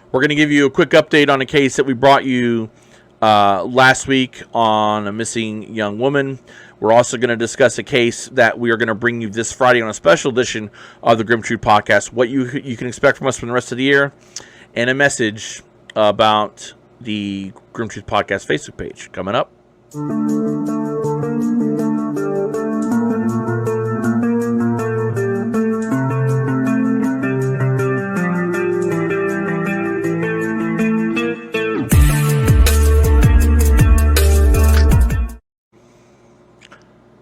We're going to give you a quick update on a case that we brought you last week on a missing young woman. We're also going to discuss a case that we are going to bring you this Friday on a special edition of the Grimm Truth Podcast, what you can expect from us for the rest of the year, and a message about the Grimm Truth Podcast Facebook page coming up.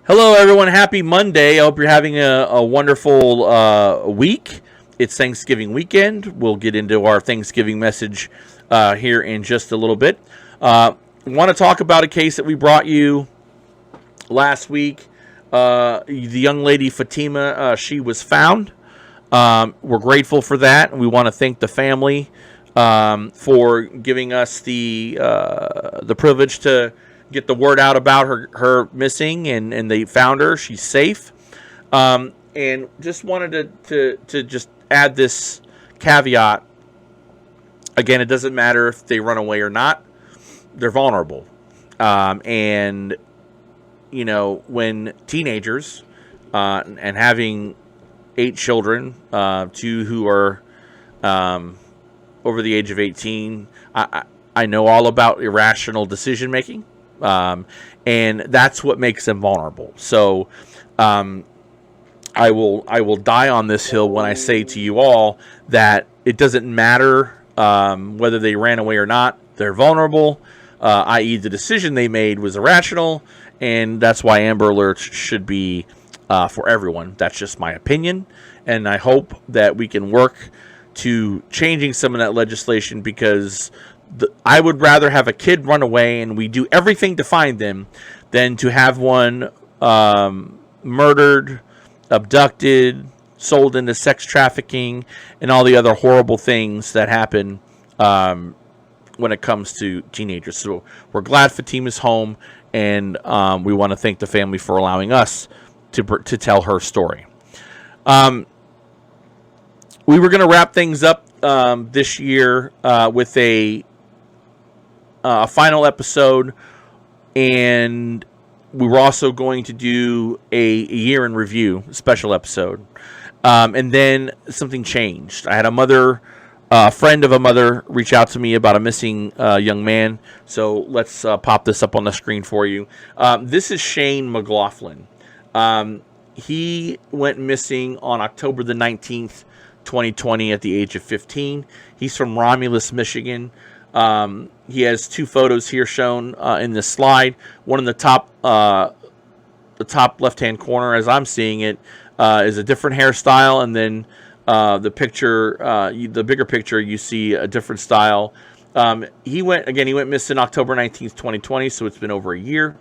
Hello, everyone. Happy Monday. I hope you're having a wonderful week. It's Thanksgiving weekend. We'll get into our Thanksgiving message here in just a little bit. I want to talk about a case that we brought you last week. The young lady, Fatima, she was found. We're grateful for that, and we want to thank the family for giving us the privilege to get the word out about her missing, and they found her. She's safe. And just wanted to just add this caveat. Again, it doesn't matter if they run away or not. They're vulnerable. And, you know, when teenagers and having 8 children, 2 who are over the age of 18, I know all about irrational decision making. And that's what makes them vulnerable. So I will die on this hill when I say to you all that it doesn't matter whether they ran away or not. They're vulnerable, i.e. the decision they made was irrational, and that's why Amber Alerts should be for everyone. That's just my opinion, and I hope that we can work to changing some of that legislation, because I would rather have a kid run away and we do everything to find them than to have one murdered, abducted, sold into sex trafficking, and all the other horrible things that happen when it comes to teenagers. So we're glad Fatima's home, and we want to thank the family for allowing us to tell her story. We were going to wrap things up this year with a final episode, and we were also going to do a year in review special episode, and then something changed. I had a friend of a mother reach out to me about a missing young man, so let's pop this up on the screen for you. This is Shane McLaughlin. He went missing on October the 19th, 2020 at the age of 15. He's from Romulus, Michigan. He has 2 photos here shown in this slide. One in the top left-hand corner, as I'm seeing it, is a different hairstyle, and then the bigger picture, you see a different style. He went missing October 19th, 2020, so it's been over a year.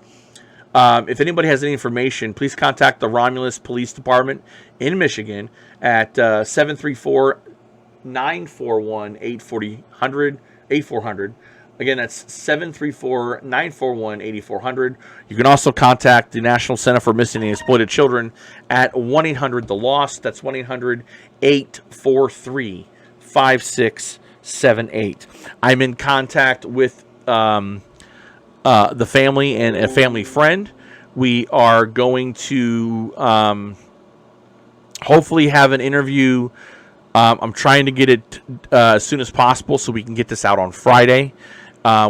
If anybody has any information, please contact the Romulus Police Department in Michigan at 734-941-8400. Again, that's 734-941-8400. You can also contact the National Center for Missing and Exploited Children at 1-800-THE-LOST. That's 1-800-843-5678. I'm in contact with the family and a family friend. We are going to hopefully have an interview. I'm trying to get it as soon as possible so we can get this out on Friday.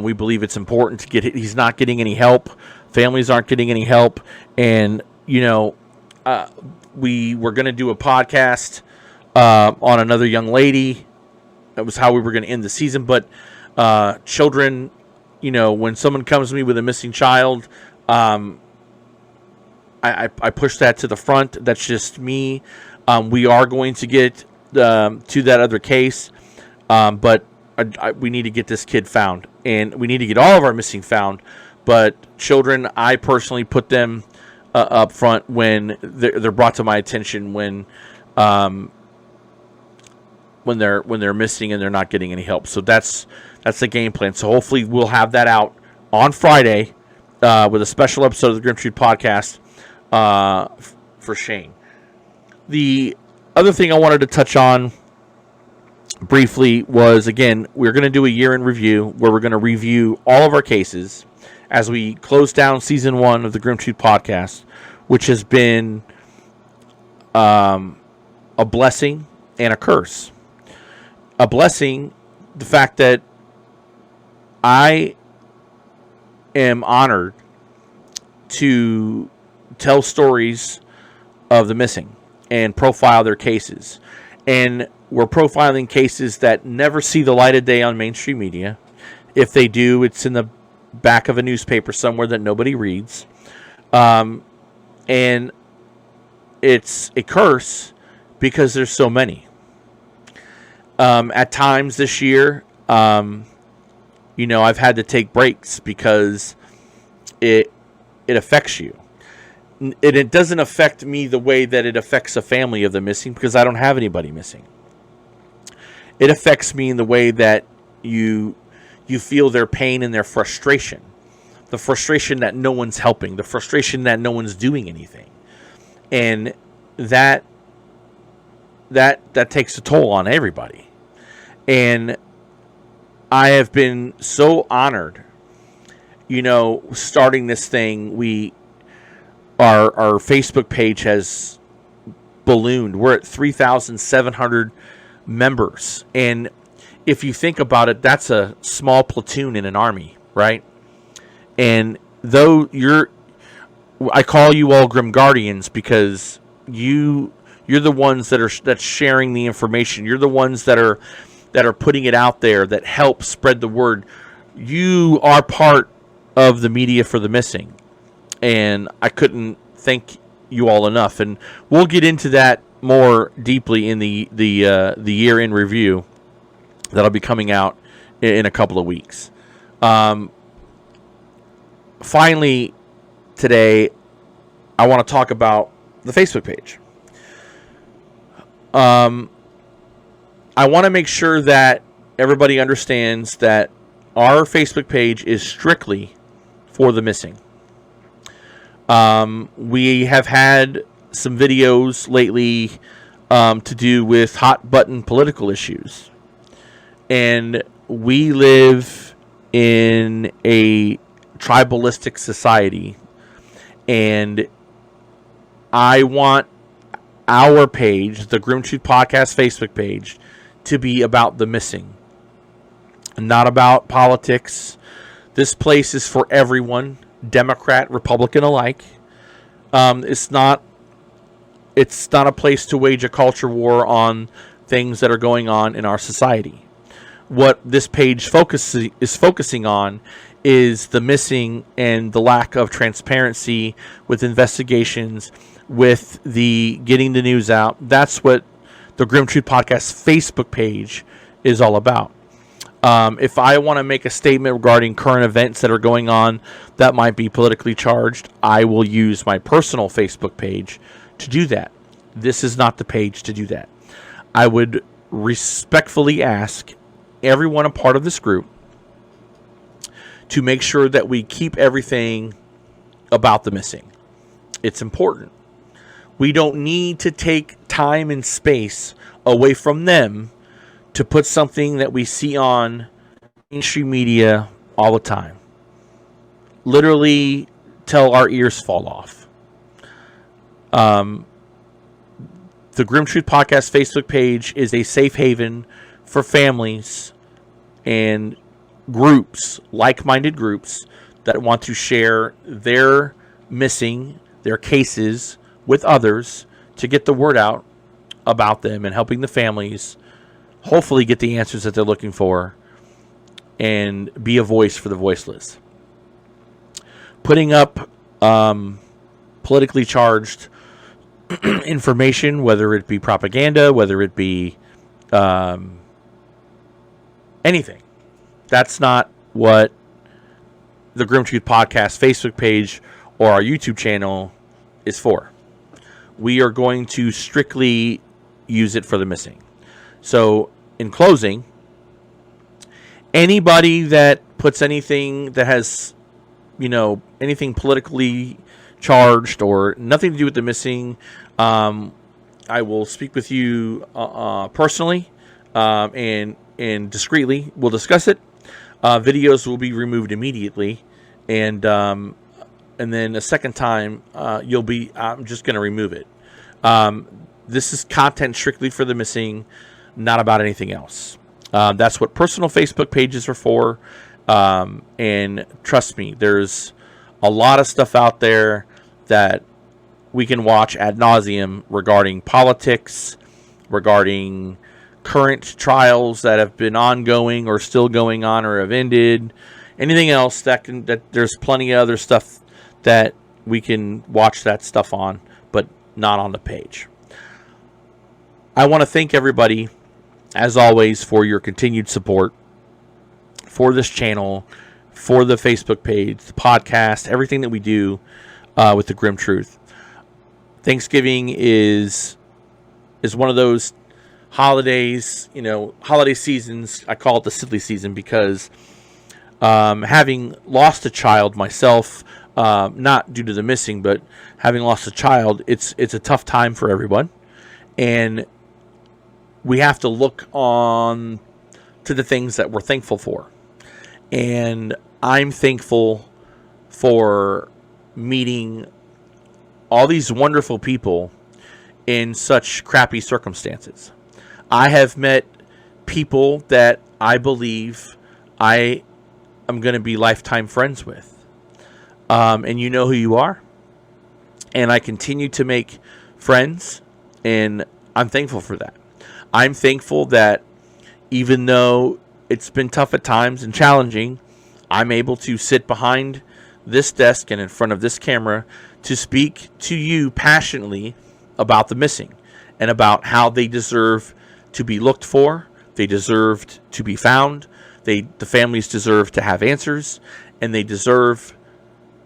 We believe it's important to get it. He's not getting any help. Families aren't getting any help. And, you know, we were going to do a podcast on another young lady. That was how we were going to end the season. But children, you know, when someone comes to me with a missing child, I push that to the front. That's just me. We are going to get to that other case, but we need to get this kid found, and we need to get all of our missing found. But children, I personally put them up front when they're brought to my attention when they're missing and they're not getting any help. So that's the game plan. So hopefully we'll have that out on Friday with a special episode of the Grimm Truth Podcast for Shane. The other thing I wanted to touch on briefly was, again, we're going to do a year in review where we're going to review all of our cases as we close down season 1 of the Grimm podcast, which has been a blessing and a curse. A blessing, the fact that I am honored to tell stories of the missing and profile their cases. And we're profiling cases that never see the light of day on mainstream media. If they do, it's in the back of a newspaper somewhere that nobody reads. And it's a curse because there's so many. At times this year, I've had to take breaks because it affects you. It doesn't affect me the way that it affects a family of the missing, because I don't have anybody missing. It affects me in the way that you feel their pain and their frustration. The frustration that no one's helping. The frustration that no one's doing anything. And that takes a toll on everybody. And I have been so honored, starting this thing. Our Facebook page has ballooned. We're at 3,700 members. And if you think about it, that's a small platoon in an army, right? And though I call you all Grimm Guardians because you're the ones that's sharing the information. You're the ones that are putting it out there, that help spread the word. You are part of the media for the missing. And I couldn't thank you all enough. And we'll get into that more deeply in the year in review that'll be coming out in a couple of weeks. Finally, today, I want to talk about the Facebook page. I want to make sure that everybody understands that our Facebook page is strictly for the missing. We have had some videos lately to do with hot button political issues. And we live in a tribalistic society. And I want our page, the Grimm Podcast Facebook page, to be about the missing. Not about politics. This place is for everyone. Democrat, Republican alike. It's not a place to wage a culture war on things that are going on in our society. What this page is focusing on is the missing and the lack of transparency with investigations, with the getting the news out. That's what the Grimm Truth Podcast Facebook page is all about. If I want to make a statement regarding current events that are going on that might be politically charged, I will use my personal Facebook page to do that. This is not the page to do that. I would respectfully ask everyone a part of this group to make sure that we keep everything about the missing. It's important. We don't need to take time and space away from them to put something that we see on mainstream media all the time. Literally till our ears fall off. The Grimm Truth Podcast Facebook page is a safe haven for families and groups, like-minded groups, that want to share their missing, their cases with others to get the word out about them and helping the families hopefully get the answers that they're looking for and be a voice for the voiceless. Putting up politically charged information, whether it be propaganda, whether it be anything. That's not what the Grimm Truth Podcast Facebook page or our YouTube channel is for. We are going to strictly use it for the missing. So, in closing, anybody that puts anything that has, anything politically charged or nothing to do with the missing, I will speak with you personally. and discreetly we'll discuss it. Videos will be removed immediately, and then a second time I'm just going to remove it. This is content strictly for the missing, not about anything else. That's what personal Facebook pages are for. And trust me, there's a lot of stuff out there that we can watch ad nauseum regarding politics, regarding current trials that have been ongoing or still going on or have ended. Anything else that there's plenty of other stuff that we can watch that stuff on, but not on the page. I want to thank everybody, as always, for your continued support for this channel, for the Facebook page, the podcast, everything that we do with the Grim Truth. Thanksgiving is one of those holidays, holiday seasons. I call it the silly season because having lost a child myself, not due to the missing, but having lost a child, it's a tough time for everyone. And we have to look on to the things that we're thankful for. And I'm thankful for meeting all these wonderful people in such crappy circumstances. I have met people that I believe I am going to be lifetime friends with. And you know who you are. And I continue to make friends, and I'm thankful for that. I'm thankful that even though it's been tough at times and challenging, I'm able to sit behind this desk and in front of this camera to speak to you passionately about the missing and about how they deserve to be looked for. They deserve to be found. The families deserve to have answers, and they deserve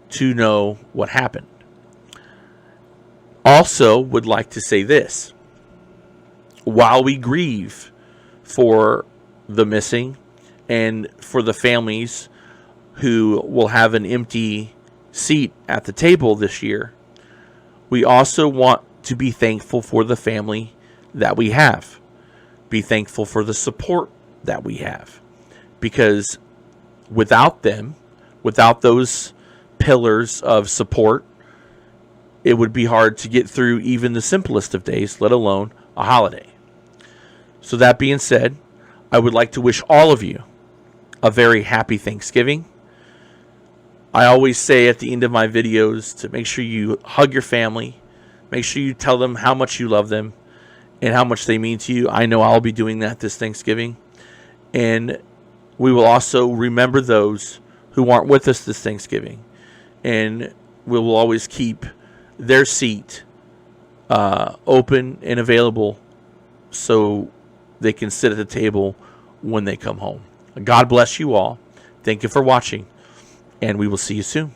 to know what happened. Also, would like to say this. While we grieve for the missing and for the families who will have an empty seat at the table this year, we also want to be thankful for the family that we have. Be thankful for the support that we have. Because without them, without those pillars of support, it would be hard to get through even the simplest of days, let alone a holiday. So that being said, I would like to wish all of you a very happy Thanksgiving. I always say at the end of my videos to make sure you hug your family. Make sure you tell them how much you love them and how much they mean to you. I know I'll be doing that this Thanksgiving. And we will also remember those who aren't with us this Thanksgiving. And we will always keep their seat open and available so they can sit at the table when they come home. God bless you all. Thank you for watching, and we will see you soon.